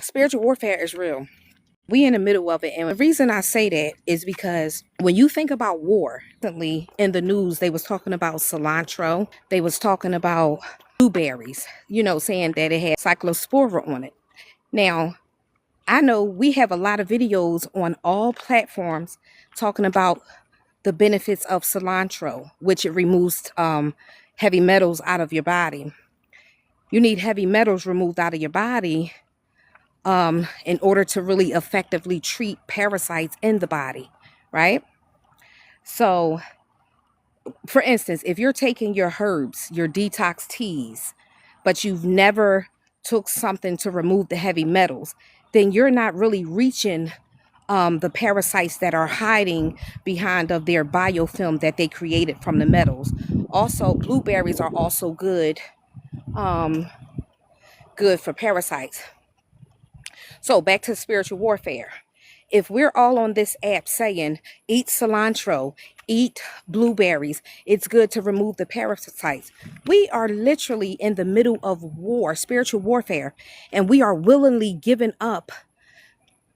Spiritual warfare is real. We in the middle of it. And the reason I say that is because when you think about war, recently in the news, they was talking about cilantro. They was talking about blueberries, saying that it had cyclospora on it. Now, I know we have a lot of videos on all platforms talking about the benefits of cilantro, which it removes heavy metals out of your body. You need heavy metals removed out of your body in order to really effectively treat parasites in the body, right? So, for instance, if you're taking your herbs, your detox teas, but you've never took something to remove the heavy metals, then you're not really reaching the parasites that are hiding behind of their biofilm that they created from the metals. Also, blueberries are also good for parasites. So back to spiritual warfare. If we're all on this app saying, eat cilantro, eat blueberries, it's good to remove the parasites. We are literally in the middle of war, spiritual warfare, and we are willingly giving up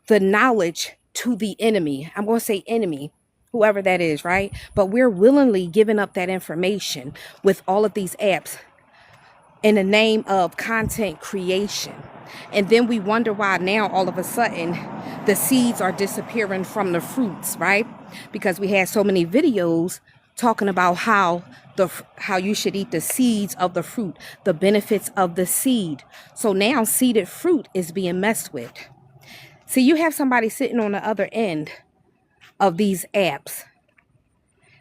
the knowledge to the enemy. I'm going to say enemy, whoever that is, right? But we're willingly giving up that information with all of these apps in the name of content creation. And then we wonder why now all of a sudden the seeds are disappearing from the fruits, right? Because we had so many videos talking about how you should eat the seeds of the fruit, the benefits of the seed. So now seeded fruit is being messed with. See, you have somebody sitting on the other end of these apps.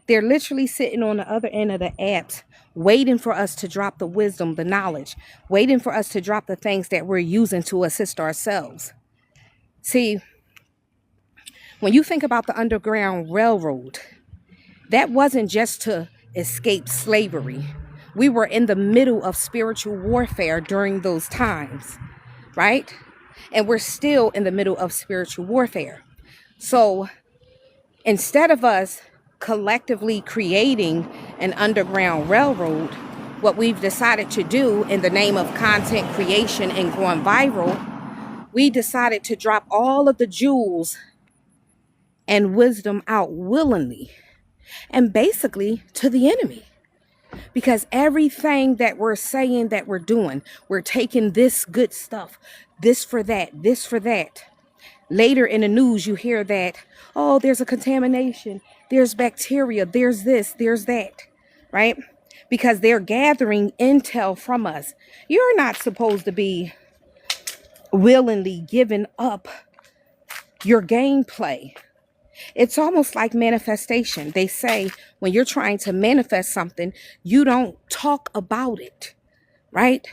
They're literally sitting on the other end of the apps, waiting for us to drop the wisdom, the knowledge, waiting for us to drop the things that we're using to assist ourselves. See, when you think about the Underground Railroad, that wasn't just to escape slavery. We were in the middle of spiritual warfare during those times, right? And we're still in the middle of spiritual warfare. So instead of us collectively creating an underground railroad, what we've decided to do in the name of content creation and going viral, we decided to drop all of the jewels and wisdom out willingly and basically to the enemy. Because everything that we're saying that we're doing, we're taking this good stuff, this for that, this for that. Later in the news, you hear that, oh, there's a contamination, there's bacteria, there's this, there's that, right? Because they're gathering intel from us. You're not supposed to be willingly giving up your gameplay. It's almost like manifestation. They say when you're trying to manifest something, you don't talk about it, right?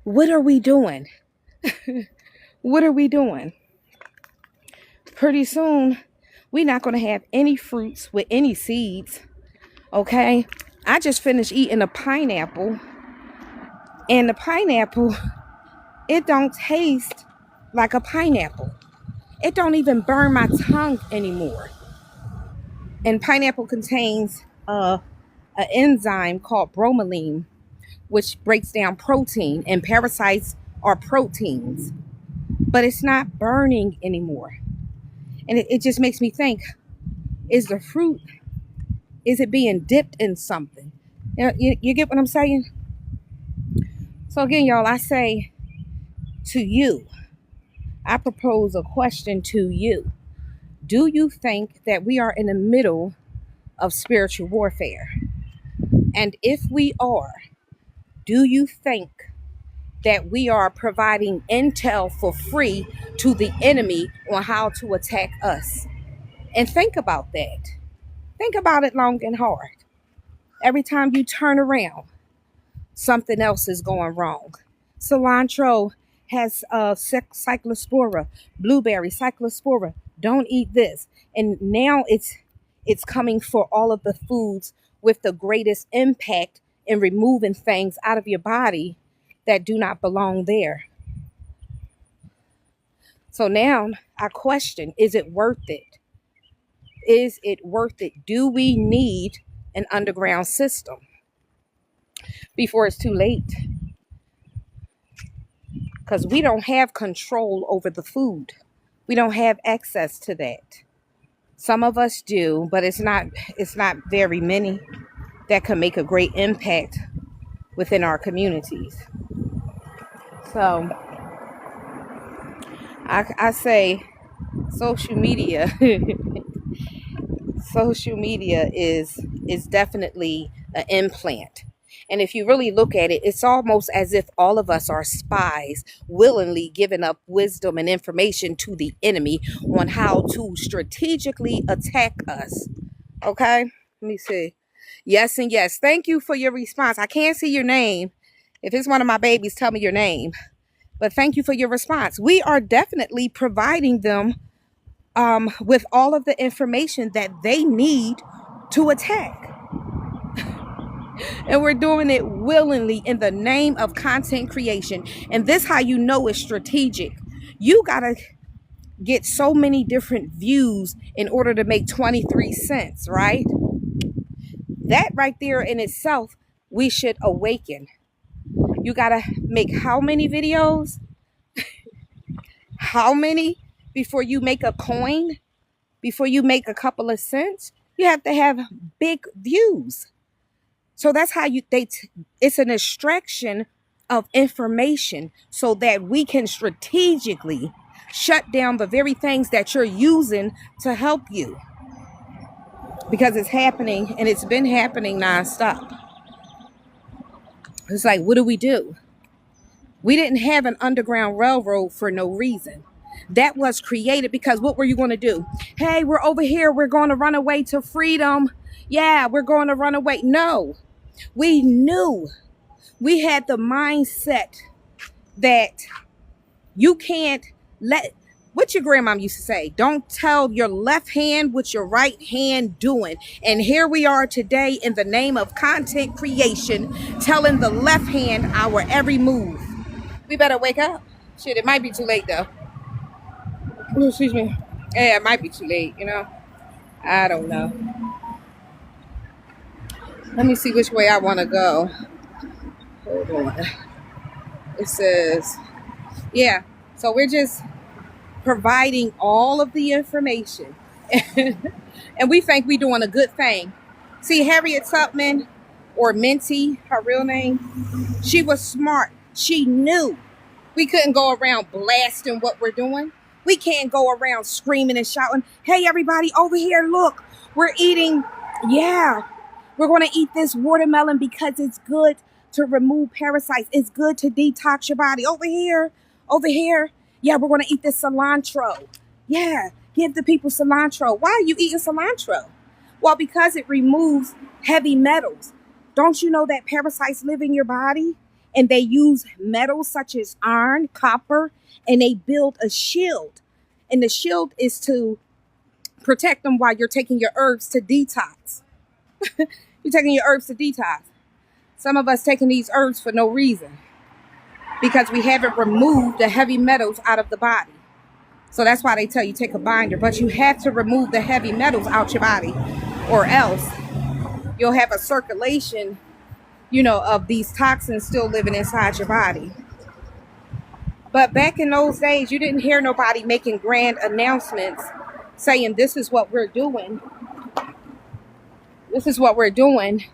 What are we doing? What are we doing? Pretty soon, we're not going to have any fruits with any seeds, okay? I just finished eating a pineapple, and the pineapple, it don't taste like a pineapple. It don't even burn my tongue anymore. And pineapple contains an enzyme called bromelain, which breaks down protein, and parasites are proteins. But it's not burning anymore. And it just makes me think, is the fruit, is it being dipped in something? You get what I'm saying? So again, y'all, I say to you, I propose a question to you. Do you think that we are in the middle of spiritual warfare? And if we are, do you think that we are providing intel for free to the enemy on how to attack us? And think about that. Think about it long and hard. Every time you turn around, something else is going wrong. Cilantro has cyclospora, blueberry, cyclospora. Don't eat this. And now it's coming for all of the foods with the greatest impact in removing things out of your body that do not belong there. So now I question, is it worth it? Is it worth it? Do we need an underground system before it's too late? because we don't have control over the food. We don't have access to that. Some of us do, but it's not very many that can make a great impact within our communities. So I say social media social media is definitely an implant. And if you really look at it, it's almost as if all of us are spies willingly giving up wisdom and information to the enemy on how to strategically attack us. Okay? Let me see. Yes and yes. Thank you for your response. I can't see your name. If it's one of my babies, tell me your name. But thank you for your response. We are definitely providing them with all of the information that they need to attack. And we're doing it willingly in the name of content creation. And this how you know it's strategic. You got to get so many different views in order to make 23 cents, right? That right there in itself, we should awaken. You got to make how many videos? How many before you make a coin? Before you make a couple of cents? You have to have big views. So that's how it's an extraction of information so that we can strategically shut down the very things that you're using to help you. Because it's happening, and it's been happening nonstop. It's like, what do? We didn't have an underground railroad for no reason. That was created because what were you going to do? Hey, we're over here. We're going to run away to freedom. Yeah, we're going to run away. No, we knew. We had the mindset that you can't let, what your grandmom used to say, don't tell your left hand what your right hand doing. And here we are today in the name of content creation, telling the left hand our every move. We better wake up. Shit, it might be too late though. Oh, excuse me. Yeah, it might be too late, I don't know. Let me see which way I want to go. Hold on. It says, yeah. So we're just providing all of the information. And we think we're doing a good thing. See, Harriet Tubman, or Minty, her real name, she was smart. She knew we couldn't go around blasting what we're doing. We can't go around screaming and shouting, hey, everybody over here, look, we're eating. Yeah, we're going to eat this watermelon because it's good to remove parasites. It's good to detox your body. Over here. Yeah, we're going to eat this cilantro. Yeah, give the people cilantro. Why are you eating cilantro? Well, because it removes heavy metals. Don't you know that parasites live in your body? And they use metals such as iron, copper, and they build a shield. And the shield is to protect them while you're taking your herbs to detox. You're taking your herbs to detox. Some of us taking these herbs for no reason because we haven't removed the heavy metals out of the body. So that's why they tell you take a binder, but you have to remove the heavy metals out your body, or else you'll have a circulation, of these toxins still living inside your body. But back in those days, you didn't hear nobody making grand announcements saying this is what we're doing. This is what we're doing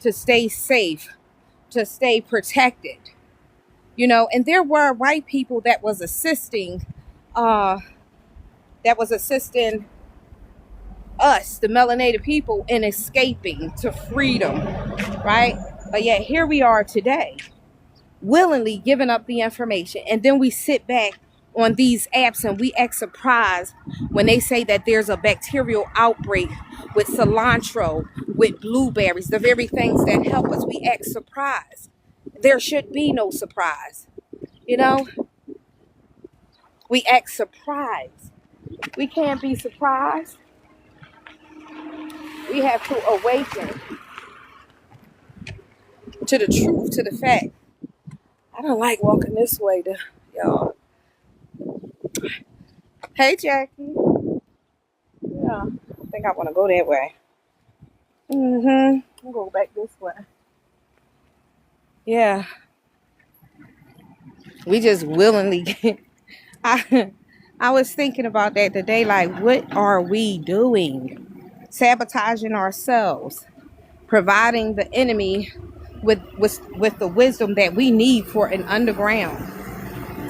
to stay safe, to stay protected. And there were white people that was assisting us, the melanated people, in escaping to freedom, right? But yet here we are today, willingly giving up the information. And then we sit back on these apps and we act surprised when they say that there's a bacterial outbreak with cilantro, with blueberries, the very things that help us. We act surprised. There should be no surprise. We act surprised. We can't be surprised. We have to awaken to the truth, to the fact. I don't like walking this way, y'all. Hey, Jackie. Yeah, I think I want to go that way. I'll go back this way. Yeah. We just willingly I I was thinking about that today, like what are we doing? Sabotaging ourselves, providing the enemy with the wisdom that we need for an underground.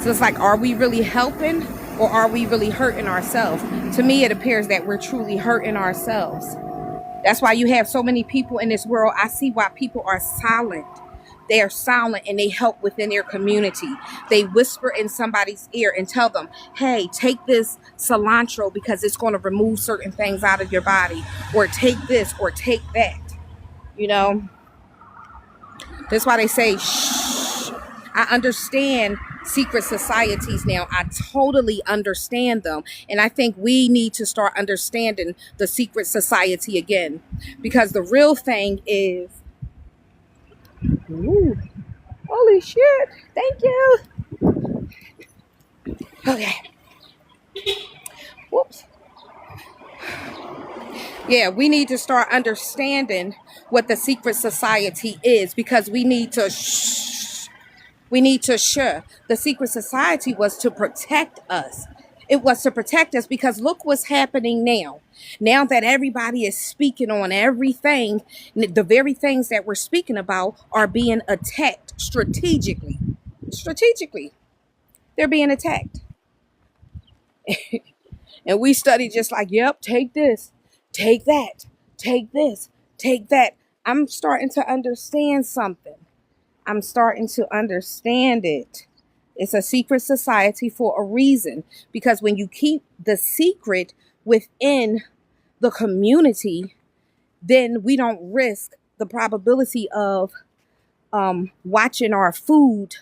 So it's like, are we really helping or are we really hurting ourselves? To me, it appears that we're truly hurting ourselves. That's why you have so many people in this world. I see why people are silent. They are silent and they help within their community. They whisper in somebody's ear and tell them, hey, take this cilantro because it's going to remove certain things out of your body, or take this or take that. You know, that's why they say, shh. I understand secret societies now. I totally understand them. And I think we need to start understanding the secret society again. Because the real thing is, ooh, holy shit. Thank you. Okay. Whoops. Yeah, we need to start understanding what the secret society is, because we need to shh. We need to share. The secret society was to protect us. It was to protect us because look what's happening now. Now that everybody is speaking on everything, the very things that we're speaking about are being attacked strategically. Strategically, they're being attacked. And we study just like, yep, take this, take that, take this, take that. I'm starting to understand something. I'm starting to understand it. It's a secret society for a reason, because when you keep the secret within the community, then we don't risk the probability of watching our food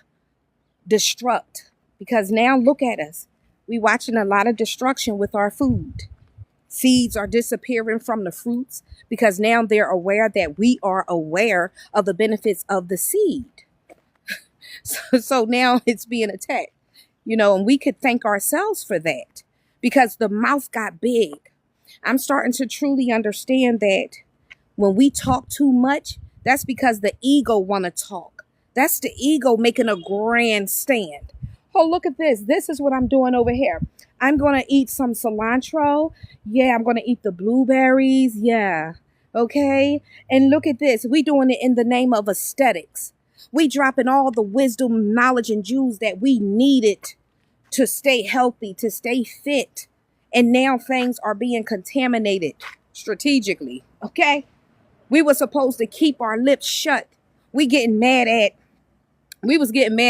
destruct. Because now look at us. We watching a lot of destruction with our food. Seeds are disappearing from the fruits because now they're aware that we are aware of the benefits of the seed. So now it's being attacked, and we could thank ourselves for that because the mouth got big. I'm starting to truly understand that when we talk too much, that's because the ego want to talk. That's the ego making a grand stand. Oh, look at this. This is what I'm doing over here. I'm going to eat some cilantro. Yeah, I'm going to eat the blueberries. Yeah. Okay. And look at this. We doing it in the name of aesthetics. We dropping all the wisdom, knowledge, and jewels that we needed to stay healthy, to stay fit. And now things are being contaminated strategically. Okay. We were supposed to keep our lips shut. We was getting mad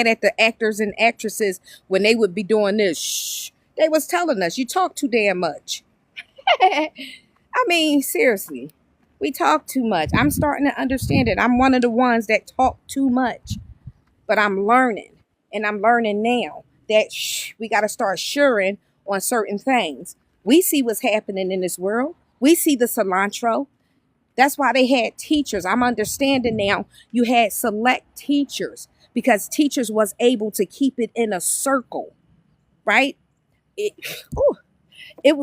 at the actors and actresses when they would be doing this. Shh. They was telling us, you talk too damn much. I mean, seriously, we talk too much. I'm starting to understand it. I'm one of the ones that talk too much, but I'm learning, and I'm learning now that we got to start sharing on certain things. We see what's happening in this world. We see the cilantro. That's why they had teachers. I'm understanding now. You had select teachers because teachers was able to keep it in a circle, right?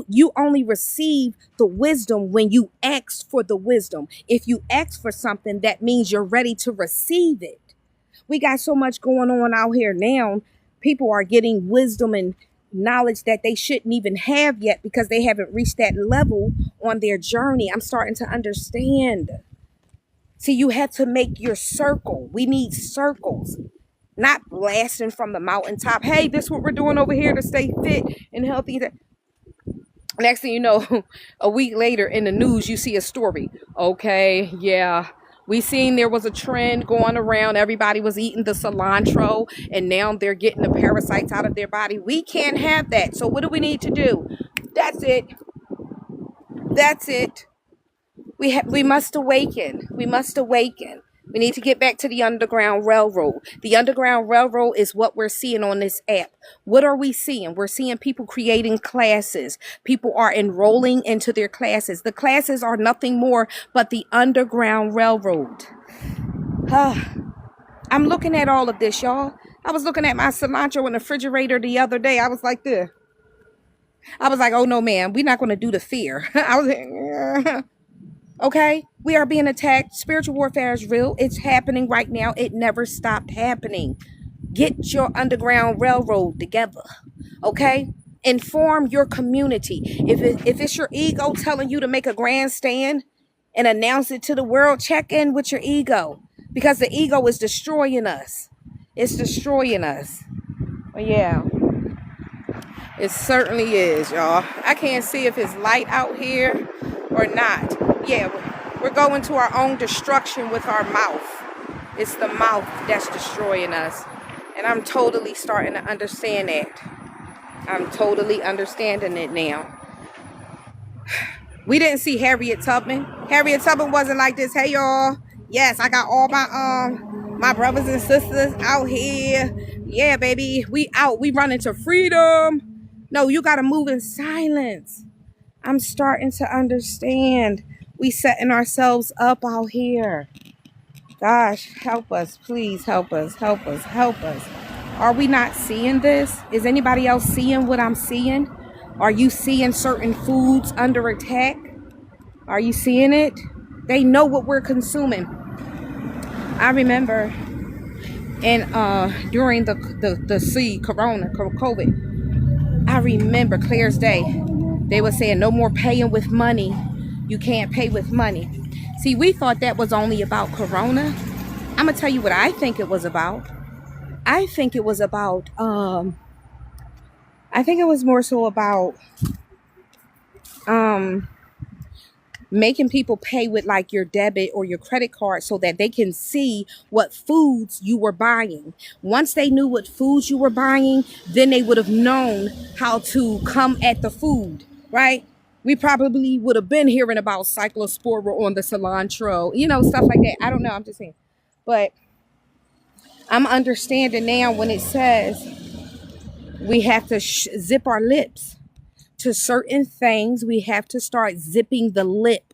You only receive the wisdom when you ask for the wisdom. If you ask for something, that means you're ready to receive it. We got so much going on out here now. People are getting wisdom and knowledge that they shouldn't even have yet because they haven't reached that level on their journey. I'm starting to understand. See, you have to make your circle. We need circles, not blasting from the mountaintop. Hey, this is what we're doing over here to stay fit and healthy. Next thing you know, a week later in the news, you see a story. Okay, yeah. We seen there was a trend going around. Everybody was eating the cilantro and now they're getting the parasites out of their body. We can't have that. So what do we need to do? That's it. That's it. We must awaken. We must awaken. We need to get back to the Underground Railroad. The Underground Railroad is what we're seeing on this app. What are we seeing? We're seeing people creating classes. People are enrolling into their classes. The classes are nothing more but the Underground Railroad. I'm looking at all of this, y'all. I was looking at my cilantro in the refrigerator the other day. I was like this. I was like, oh no, man, we're not going to do the fear. I was like, okay, we are being attacked. Spiritual warfare is real. It's happening right now. It never stopped happening. Get your Underground Railroad together, okay? Inform your community. If it's your ego telling you to make a grandstand and announce it to the world, check in with your ego, because the ego is destroying us. It's destroying us. But yeah, it certainly is, y'all. I can't see if it's light out here or not. Yeah, we're going to our own destruction with our mouth. It's the mouth that's destroying us. And I'm totally starting to understand that. I'm totally understanding it now. We didn't see Harriet Tubman. Harriet Tubman wasn't like this. Hey, y'all. Yes, I got all my brothers and sisters out here. Yeah, baby. We out. We running to freedom. No, you got to move in silence. I'm starting to understand. We setting ourselves up out here. Gosh, help us. Please help us. Help us. Help us. Are we not seeing this? Is anybody else seeing what I'm seeing? Are you seeing certain foods under attack? Are you seeing it? They know what we're consuming. I remember during the COVID, I remember clear as day, they were saying no more paying with money. You can't pay with money. See, we thought that was only about Corona. I'm gonna tell you what I think it was about. I think it was about I think it was more so about making people pay with like your debit or your credit card so that they can see what foods you were buying. Once they knew what foods you were buying, then they would have known how to come at the food, right? We probably would have been hearing about cyclospora on the cilantro, you know, stuff like that. I don't know. I'm just saying. But I'm understanding now when it says we have to zip our lips to certain things. We have to start zipping the lip.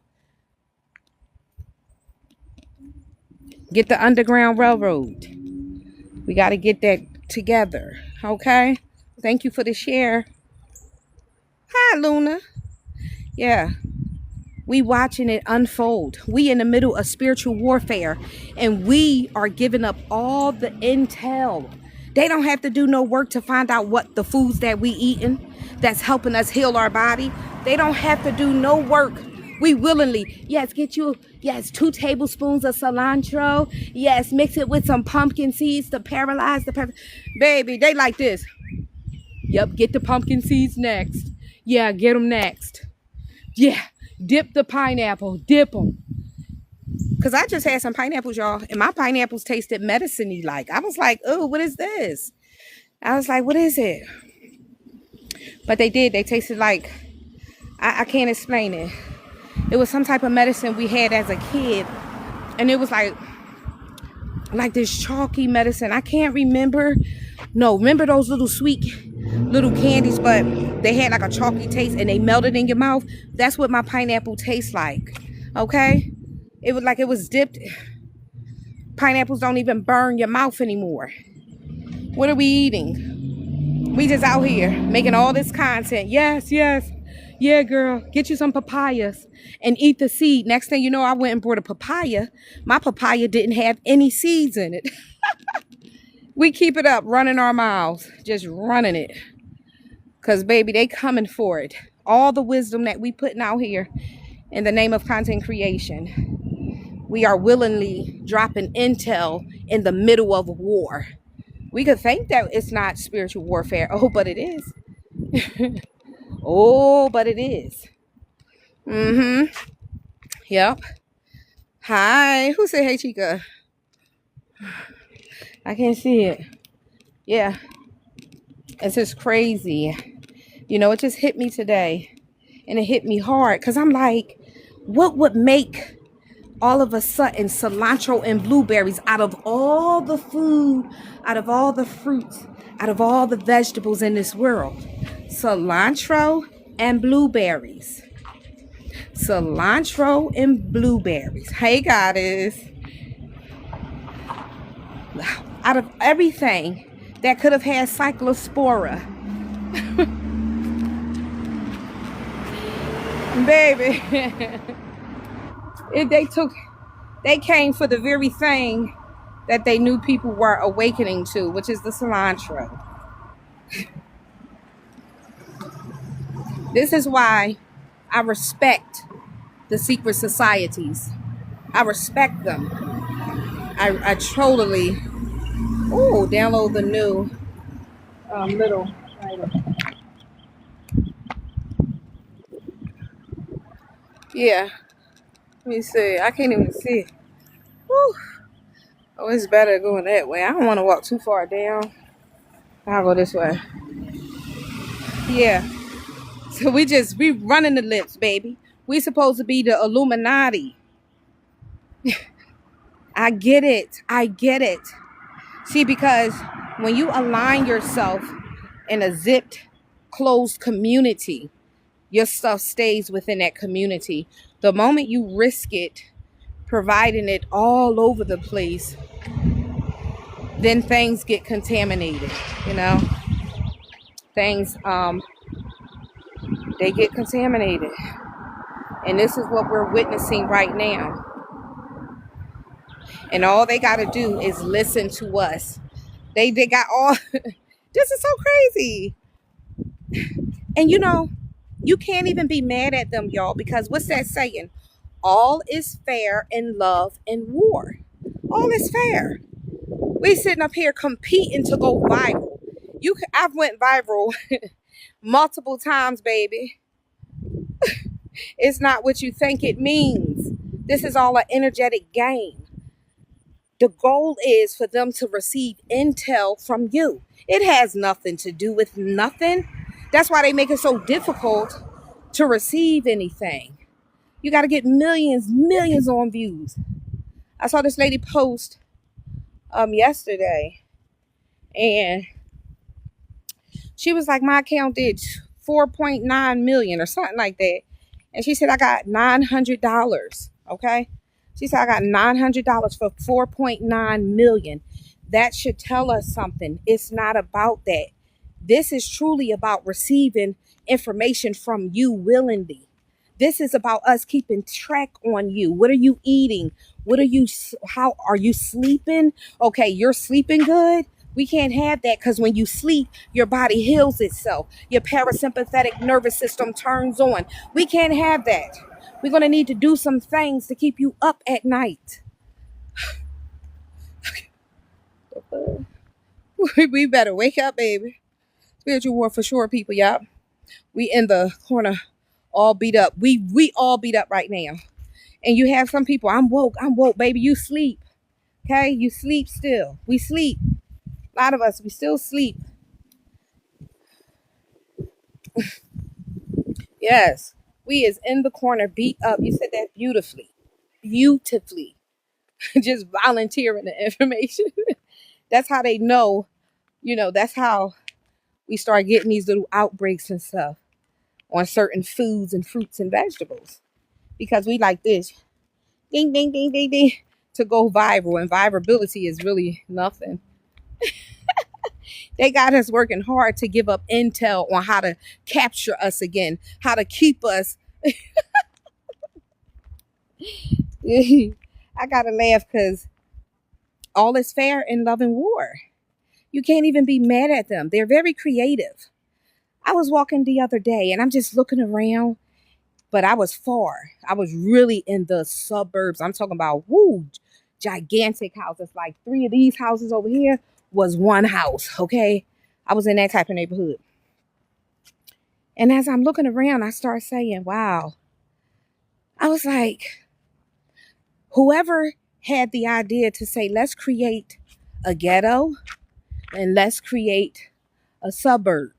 Get the Underground Railroad. We got to get that together. Okay. Thank you for the share. Hi, Luna. Yeah. We watching it unfold. We in the middle of spiritual warfare, and we are giving up all the intel. They don't have to do no work to find out what the foods that we eating that's helping us heal our body. They don't have to do no work. We willingly, yes, get you, yes, 2 tablespoons of cilantro. Yes, mix it with some pumpkin seeds to paralyze the baby. They like this. Yep, get the pumpkin seeds next. Yeah, get them next. Yeah, dip the pineapple, dip them. Because I just had some pineapples, y'all, and my pineapples tasted medicine-y like. I was like, oh, what is this? I was like, what is it? But they did. They tasted like, I can't explain it. It was some type of medicine we had as a kid. And it was like this chalky medicine. I can't remember. No, remember those little sweet little candies, but they had like a chalky taste and they melted in your mouth. That's what my pineapple tastes like. Okay? It was like it was dipped. Pineapples don't even burn your mouth anymore. What are we eating? We just out here making all this content. Yes, yes. Yeah, girl. Get you some papayas and eat the seed. Next thing you know, I went and bought a papaya. My papaya didn't have any seeds in it. We keep it up, running our mouths. Just running it. Because, baby, they coming for it. All the wisdom that we putting out here in the name of content creation. We are willingly dropping intel in the middle of a war. We could think that it's not spiritual warfare. Oh, but it is. Oh, but it is. Yep. Hi. Who said hey, Chica? I can't see it. Yeah. It's just crazy. You know, it just hit me today. And it hit me hard. Because I'm like, what would make all of a sudden cilantro and blueberries out of all the food, out of all the fruits, out of all the vegetables in this world? Cilantro and blueberries. Cilantro and blueberries. Hey, goddess. Out of everything that could have had cyclospora. Baby. They came for the very thing that they knew people were awakening to, which is the cilantro. This is why I respect the secret societies. I respect them. I totally, download the new little item. Yeah, let me see. I can't even see. Whew. Oh, it's better going that way. I don't want to walk too far down. I'll go this way. Yeah. So we running the lips, baby. We supposed to be the Illuminati. I get it. I get it. See, because when you align yourself in a zipped, closed community, your stuff stays within that community. The moment you risk it, providing it all over the place, then things get contaminated, you know? Things they get contaminated. And this is what we're witnessing right now. And all they got to do is listen to us. They got all this is so crazy. And you can't even be mad at them, y'all, because what's that saying? All is fair in love and war. All is fair. We sitting up here competing to go viral. I've went viral multiple times, baby. It's not what you think it means. This is all an energetic game. The goal is for them to receive intel from you. It has nothing to do with nothing. That's why they make it so difficult to receive anything. You got to get millions on views. I saw this lady post yesterday, and she was like, my account did 4.9 million or something like that. And she said, I got $900. Okay. She said, I got $900 for 4.9 million. That should tell us something. It's not about that. This is truly about receiving information from you willingly. This is about us keeping track on you. What are you eating? How are you sleeping? Okay, you're sleeping good. We can't have that, because when you sleep, your body heals itself. Your parasympathetic nervous system turns on. We can't have that. We're going to need to do some things to keep you up at night. We better wake up, baby. Spiritual war for sure, people, y'all. We in the corner all beat up. We all beat up right now. And you have some people, I'm woke, baby. You sleep. Okay? You sleep still. We sleep. A lot of us, we still sleep. Yes. We is in the corner, beat up. You said that beautifully. Beautifully. Just volunteering the information. That's how they know, that's how we start getting these little outbreaks and stuff on certain foods and fruits and vegetables. Because we like this. Ding, ding, ding, ding, ding. To go viral. And virability is really nothing. They got us working hard to give up intel on how to capture us again, how to keep us. I gotta laugh because all is fair in love and war. You can't even be mad at them. They're very creative. I was walking the other day and I'm just looking around, but I was far. I was really in the suburbs. I'm talking about gigantic houses. Like 3 of these houses over here was one house, okay? I was in that type of neighborhood. And as I'm looking around, I start saying, wow. I was like, whoever had the idea to say, let's create a ghetto and let's create a suburb,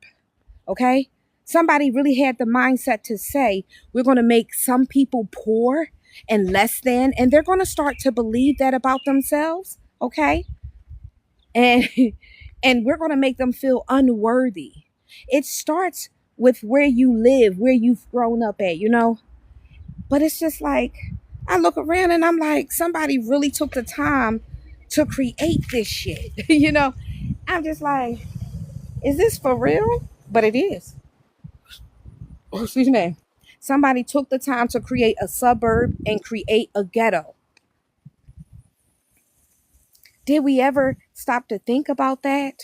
okay? Somebody really had the mindset to say, we're going to make some people poor and less than, and they're going to start to believe that about themselves, okay? And and we're going to make them feel unworthy. It starts with where you live, where you've grown up at, But it's just like, I look around and I'm like, somebody really took the time to create this shit, I'm just like, is this for real? But it is. Excuse me. Somebody took the time to create a suburb and create a ghetto. Did we ever stop to think about that?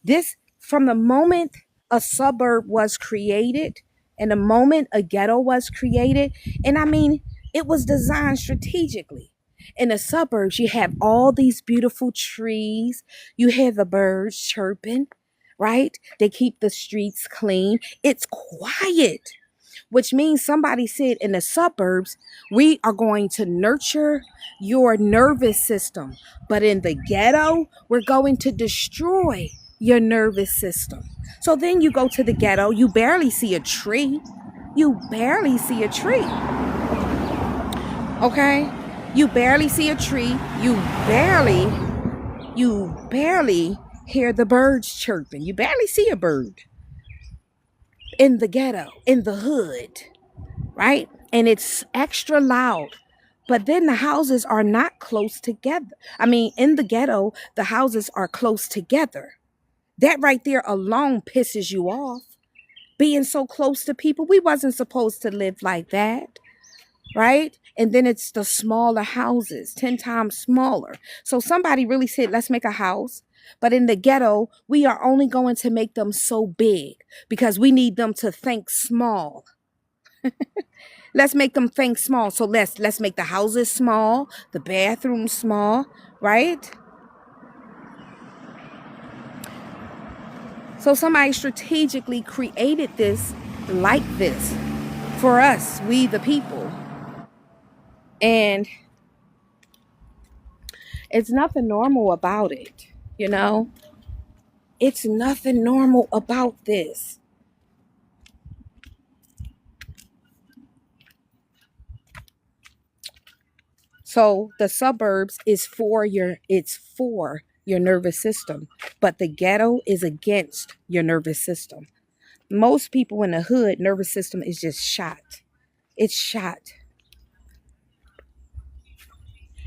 This, from the moment a suburb was created and the moment a ghetto was created, and I mean, it was designed strategically. In the suburbs, you have all these beautiful trees, you hear the birds chirping, right? They keep the streets clean. It's quiet, which means somebody said in the suburbs, we are going to nurture your nervous system. But in the ghetto, we're going to destroy your nervous system. So then you go to the ghetto, you barely see a tree. You barely see a tree. Okay? You barely see a tree. You barely hear the birds chirping. You barely see a bird in the ghetto, in the hood, right? And it's extra loud. But then the houses are not close together. I mean, in the ghetto, the houses are close together. That right there alone pisses you off. Being so close to people. We wasn't supposed to live like that, right? And then it's the smaller houses, 10 times smaller. So somebody really said, let's make a house. But in the ghetto, we are only going to make them so big because we need them to think small. Let's make them think small. So let's make the houses small, the bathrooms small, right? So somebody strategically created this like this for us, we the people. And it's nothing normal about it, you know? It's nothing normal about this. So the suburbs is for your nervous system, but the ghetto is against your nervous system. Most people in the hood, nervous system is just shot. It's shot.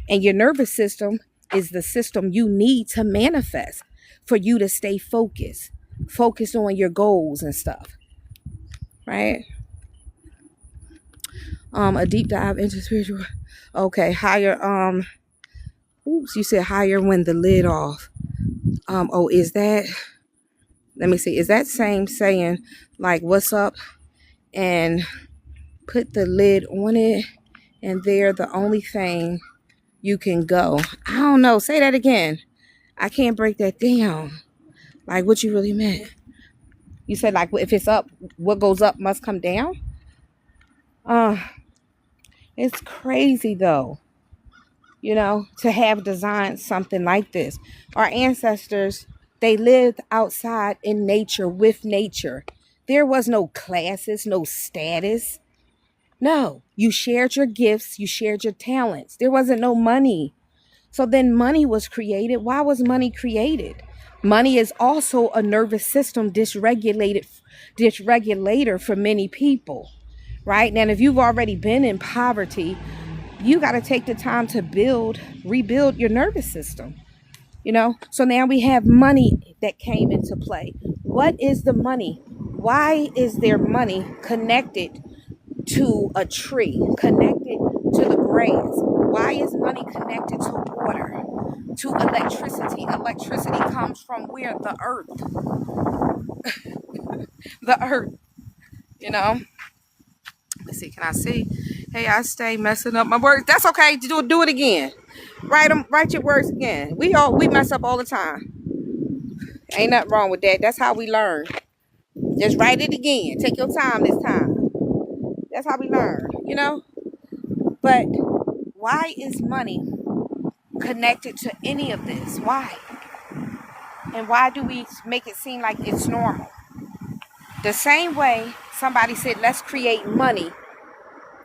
And your nervous system is the system you need to manifest for you to stay focused. Focused on your goals and stuff. Right? A deep dive into spiritual. Okay, higher oops, you said higher when the lid off. Is that, let me see, is that same saying like what's up and put the lid on it and they're the only thing you can go? I don't know. Say that again. I can't break that down. Like what you really meant. You said like if it's up, what goes up must come down? It's crazy though, you know, to have designed something like this. Our ancestors, they lived outside in nature with nature. There was no classes, no status. No, you shared your gifts, you shared your talents. There wasn't no money. So then money was created. Why was money created? Money is also a nervous system dysregulator for many people, right? Now, if you've already been in poverty, you got to take the time to rebuild your nervous system, you know? So now we have money that came into play. What is the money? Why is there money connected to a tree, connected to the grass? Why is money connected to water, to electricity? Electricity comes from where? The earth. The earth, you know? Let's see, can I see? Hey, I stay messing up my words. That's okay. Do it again. Write your words again. We mess up all the time. Ain't nothing wrong with that. That's how we learn. Just write it again. Take your time this time. That's how we learn, you know? But why is money connected to any of this? Why? And why do we make it seem like it's normal? The same way somebody said, let's create money.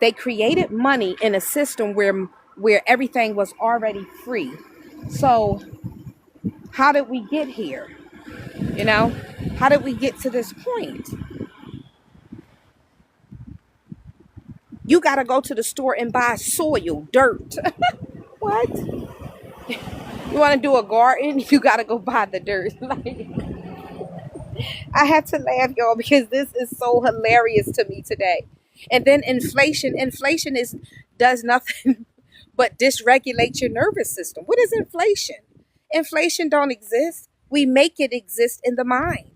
They created money in a system where everything was already free. So how did we get here? You know, how did we get to this point? You got to go to the store and buy soil, dirt. What? You want to do a garden? You got to go buy the dirt. Like, I had to laugh, y'all, because this is so hilarious to me today. And then inflation does nothing but dysregulate your nervous system. What is inflation? Inflation don't exist. We make it exist in the mind.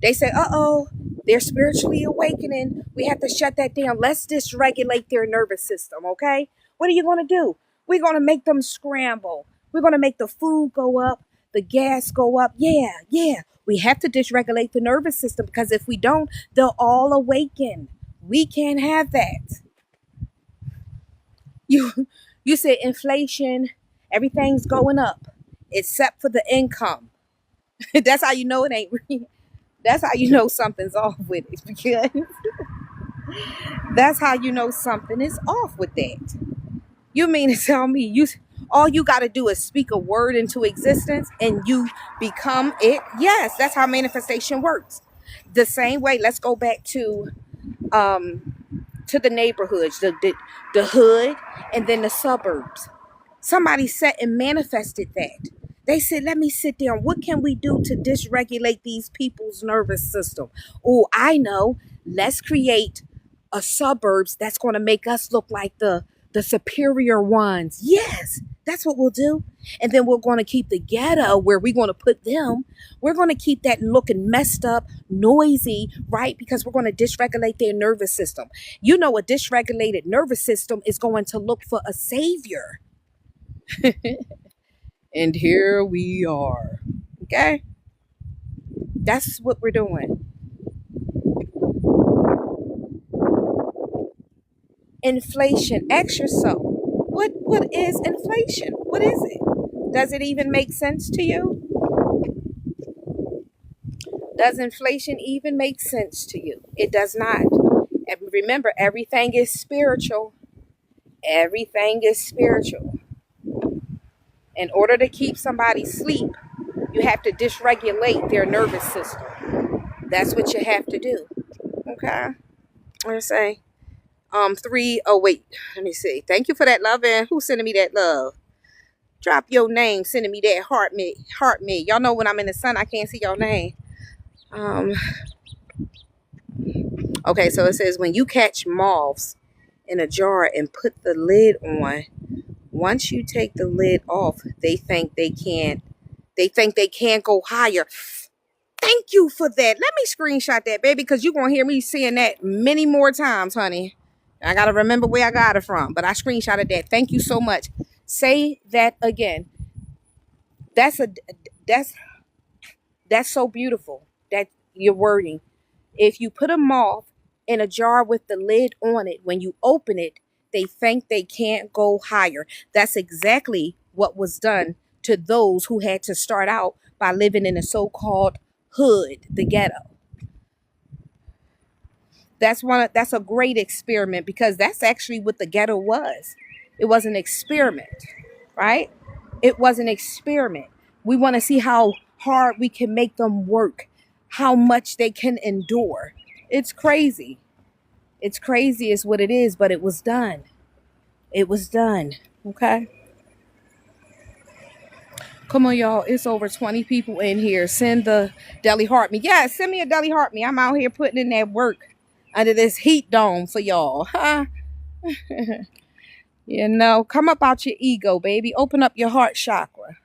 They say, uh-oh, they're spiritually awakening. We have to shut that down. Let's dysregulate their nervous system, okay? What are you going to do? We're going to make them scramble. We're going to make the food go up, the gas go up. Yeah, yeah. We have to dysregulate the nervous system because if we don't, they'll all awaken. We can't have that. You said inflation, everything's going up except for the income. That's how you know it ain't real. That's how you know something's off with it, because that's how you know something is off with that. You mean to tell me all you got to do is speak a word into existence and you become it? Yes, that's how manifestation works. The same way, let's go back to the neighborhoods, the hood, and then the suburbs. Somebody sat and manifested that. They said, let me sit down. What can we do to dysregulate these people's nervous system? Oh, I know. Let's create a suburbs that's going to make us look like the superior ones. Yes, that's what we'll do. And then we're going to keep the ghetto where we're going to put them. We're going to keep that looking messed up, noisy, right? Because we're going to dysregulate their nervous system. You know, a dysregulated nervous system is going to look for a savior. And here we are. Okay? That's what we're doing. Inflation. Ask yourself, what is inflation? What is it? Does it even make sense to you? Does inflation even make sense to you? It does not. And remember, everything is spiritual. Everything is spiritual. In order to keep somebody asleep, you have to dysregulate their nervous system. That's what you have to do. Okay? Let's say, oh wait, let me see. Thank you for that love, and who's sending me that love? Drop your name, sending me that heart me. Y'all know when I'm in the sun, I can't see your name. Okay, so it says when you catch moths in a jar and put the lid on, once you take the lid off, they think they can't go higher. Thank you for that. Let me screenshot that, baby, because you're going to hear me saying that many more times, honey. I got to remember where I got it from, but I screenshotted that. Thank you so much. Say that again. That's so beautiful, that your wording. If you put a moth in a jar with the lid on it, when you open it, they think they can't go higher. That's exactly what was done to those who had to start out by living in a so-called hood, the ghetto. That's a great experiment, because that's actually what the ghetto was. It was an experiment, right? It was an experiment. We want to see how hard we can make them work, how much they can endure. It's crazy. It's crazy is what it is, but it was done. It was done. Okay? Come on, y'all. It's over 20 people in here. Send the Deli Heart Me. Yeah, send me a Deli Heart Me. I'm out here putting in that work under this heat dome for y'all. Huh? You know, come up out your ego, baby. Open up your heart chakra.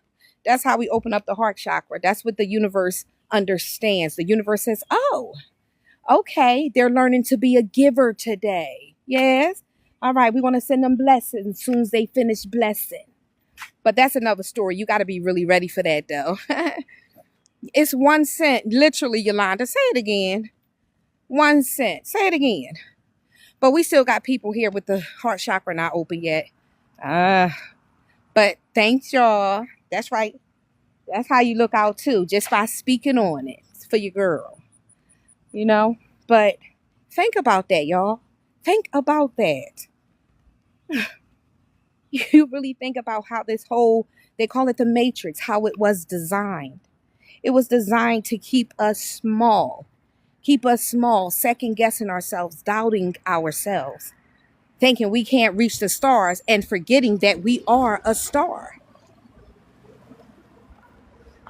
That's how we open up the heart chakra. That's what the universe understands. The universe says, oh, okay, they're learning to be a giver today. Yes. All right, we want to send them blessings as soon as they finish blessing. But that's another story. You got to be really ready for that, though. It's 1 cent. Literally, Yolanda. Say it again. 1 cent. Say it again. But we still got people here with the heart chakra not open yet. But thanks, y'all. That's right. That's how you look out, too. Just by speaking on it for your girl. You know? But think about that, y'all. Think about that. You really think about how this whole, they call it the matrix, how it was designed. It was designed to keep us small, second guessing ourselves, doubting ourselves, thinking we can't reach the stars, and forgetting that we are a star.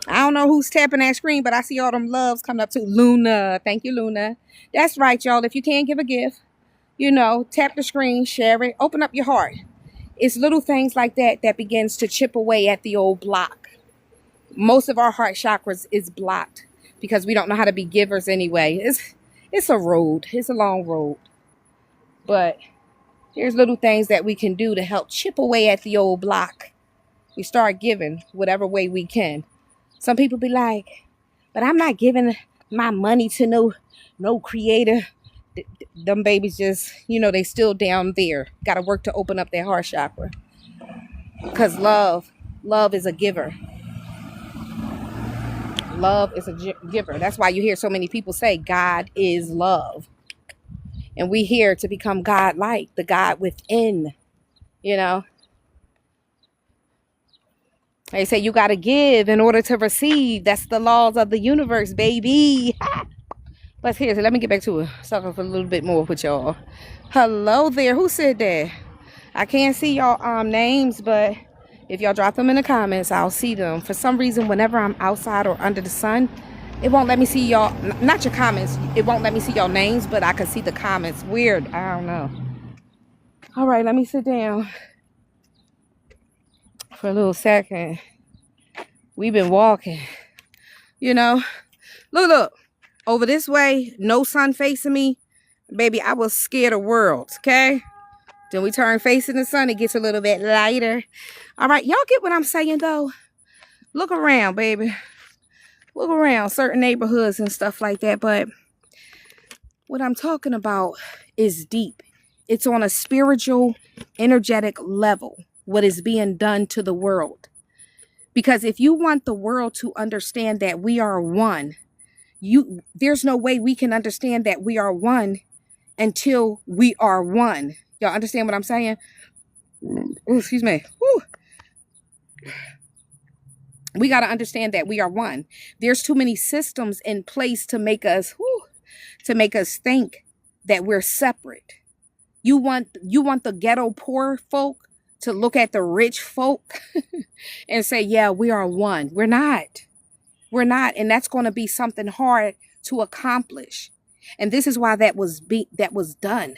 I don't know who's tapping that screen, but I see all them loves coming up to Luna. Thank you, Luna. That's right, y'all. If you can't give a gift, you know, tap the screen, share it, open up your heart. It's little things like that that begins to chip away at the old block. Most of our heart chakras is blocked because we don't know how to be givers anyway. It's a road. It's a long road. But here's little things that we can do to help chip away at the old block. We start giving whatever way we can. Some people be like, but I'm not giving my money to no creator. Them babies just, they still down there. Got to work to open up their heart chakra. Because love is a giver. Love is a giver. That's why you hear so many people say God is love. And we here to become God-like, the God within, They say you got to give in order to receive. That's the laws of the universe, baby. But here, let me get back to it. Talking for a little bit more with y'all. Hello there. Who said that? I can't see y'all names, but if y'all drop them in the comments, I'll see them. For some reason, whenever I'm outside or under the sun, it won't let me see y'all, not your comments. It won't let me see y'all names, but I can see the comments. Weird. I don't know. All right, let me sit down for a little second. We've been walking, Look. Over this way, no sun facing me. Baby, I was scared of worlds, okay? Then we turn facing the sun, it gets a little bit lighter. All right, y'all get what I'm saying, though? Look around, baby. Look around certain neighborhoods and stuff like that. But what I'm talking about is deep. It's on a spiritual, energetic level, what is being done to the world. Because if you want the world to understand that we are one, there's no way we can understand that we are one until we are one. Y'all understand what I'm saying? Ooh, excuse me. Woo. We got to understand that we are one. There's too many systems in place to make us think that we're separate. You want the ghetto poor folk to look at the rich folk and say, yeah, we are one. We're not. We're not. And that's going to be something hard to accomplish. And this is why that was done.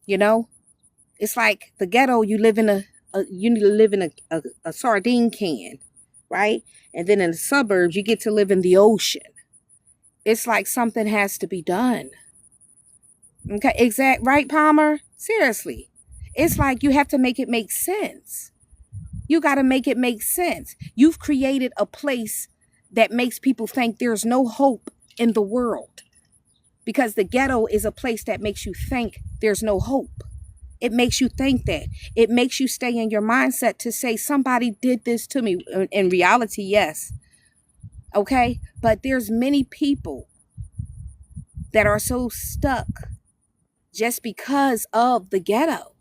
It's like the ghetto, you live in a sardine can, right? And then in the suburbs, you get to live in the ocean. It's like something has to be done. Okay, exact, right, Palmer? Seriously. It's like you have to make it make sense. You got to make it make sense. You've created a place that makes people think there's no hope in the world. Because the ghetto is a place that makes you think there's no hope. It makes you think that. It makes you stay in your mindset to say somebody did this to me. In reality, yes. Okay? But there's many people that are so stuck just because of the ghetto.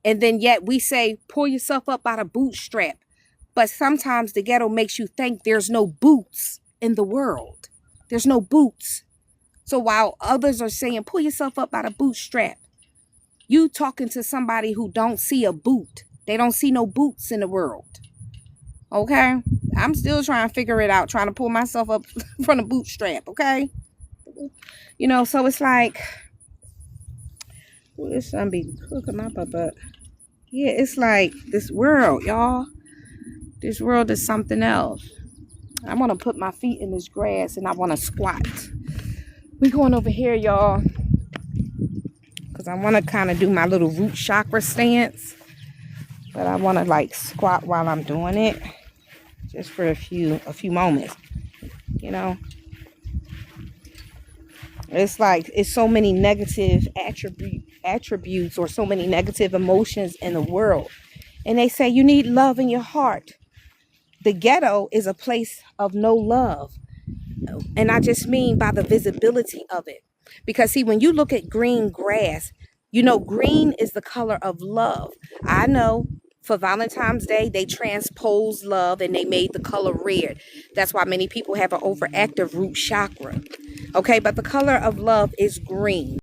And then yet we say, pull yourself up by the bootstrap. But sometimes the ghetto makes you think there's no boots in the world. There's no boots. So while others are saying, pull yourself up by the bootstrap, you talking to somebody who don't see a boot. They don't see no boots in the world. Okay? I'm still trying to figure it out, trying to pull myself up from the bootstrap, okay? So it's like, this sun be cooking my butt up. Yeah, it's like this world, y'all. This world is something else. I want to put my feet in this grass and I want to squat. We're going over here, y'all, because I want to kind of do my little root chakra stance. But I want to squat while I'm doing it, just for a few moments. It's like it's so many negative attributes or so many negative emotions in the world. And they say you need love in your heart. The ghetto is a place of no love. And I just mean by the visibility of it. Because see, when you look at green grass, green is the color of love. I know for Valentine's Day, they transposed love and they made the color red. That's why many people have an overactive root chakra. Okay, but the color of love is green.